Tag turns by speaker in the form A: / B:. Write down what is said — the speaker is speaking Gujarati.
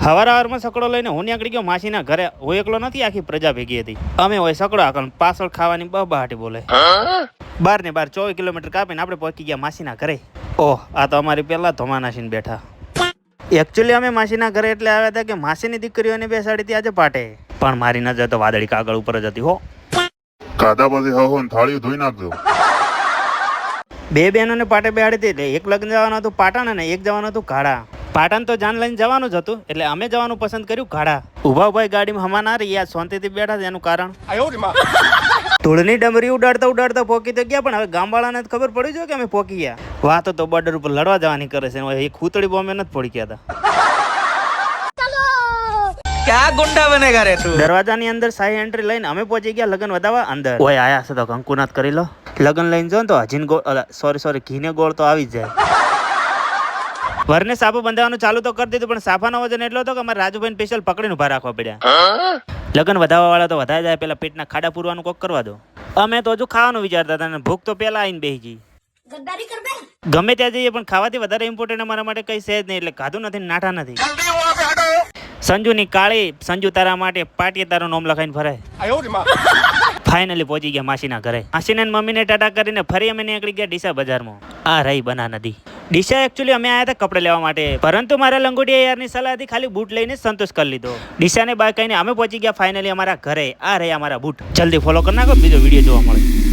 A: હવારમાં સકડો લઈને હું નીકળી ગયો માસીના ઘરે. હું એકલો નથી, આખી પ્રજા ભેગી હતી. અમે હોય સકડો આકલ પાછળ ખાવાની બહાટી બોલે. 12 ને 24 કિલોમીટર કાપીને આપણે પહોંચી ગયા માસીના ઘરે. ઓહ, આ તો અમારી પેલા ધોમા નાસીને બેઠા. એકચ્યુઅલી અમે માસીના ઘરે એટલે આવ્યા હતા કે માસીની દીકરીઓને બેસાડી હતી આજે પાટે. પણ મારી નજર તો વાદળી કાગળ ઉપર જ હતી હો.
B: કાદા પછી હો થાળીઓ ધોઈ નાખજો.
A: બે બહેનોને પાટે બેહાડી હતી. એક લગ્ન જવાનું હતું પાટણ અને એક જવાનું હતું ઘાડા. પાટણ તો જાન લઈને જવાનું જ હતું એટલે અમે જવાનું પસંદ કર્યું ઘાડા. ઉભા ગાડીમાં હમા ના રહી, શાંતિથી બેઠા છે. એનું કારણ ધૂળની ડમરી ઉડાડતા પોકી તો ગયા, પણ હવે ગામવાળાને ખબર પડી જાય કે અમે પોકી ગયા. વાતો તો બોર્ડર ઉપર લડવા જવાની કરે છે. એ ખૂતળી બોમ્બે નથી પડી ગયા હતા. ગુંડા બનેગા રે તું. દરવાજાની અંદર સાહી એન્ટ્રી લઈને અમે પહોંચી ગયા લગન વધાવા અંદર. ઓય આયા છે તો કંકુનાથ કરી લો. લગન લઈને જો તો હજીન ગોળ સોરી ઘીને ગોળ તો આવી જ જાય. વરને સાપો બંધાવવાનું ચાલુ તો કરી દીધું, પણ સાફાનો વજન એટલો હતો કે અમારે રાજુભાઈ સ્પેશિયલ પકડીને ઉભા રાખવા પડ્યા. લગન વધાવવા વાળા તો વધારે જાય, પેલા પેટના ખાડા પૂરવાનું કોક કરવા દો. અમે તો હજુ ખાવાનું વિચારતા હતા, ભૂખ તો પેલા આવીને બેસી ગઈ. ગમે ત્યાં જઈએ પણ ખાવાથી વધારે ઇમ્પોર્ટન્ટ અમારા માટે કઈ છે જ નહીં, એટલે ખાધું નથી, નાઠા નથી. સંજુની કાળી, સંજુ તારા માટે પાટીએ તારું નામ લખાઈને ફરાય. ફાઇનલી પહોંચી ગયા માસીના ઘરે. માસીને મમ્મીને ટાટા કરીને ફરી અમે નીકળી ગયા ડીસા બજારમાં. આ રહી બના નદી. ડીસા એકચ્યુઅલી અમે આવ્યા હતા કપડે લેવા માટે, પરંતુ મારા લંગોટિયા યારની સલાહથી ખાલી બૂટ લઈને સંતોષ કરી લીધો. ડીસાને બાય કહીને અમે પહોંચી ગયા ફાઇનલી અમારા ઘરે. આ રહી અમારા બૂટ. જલ્દી ફોલો કરી નાખો, બીજો વિડીયો જોવા મળે.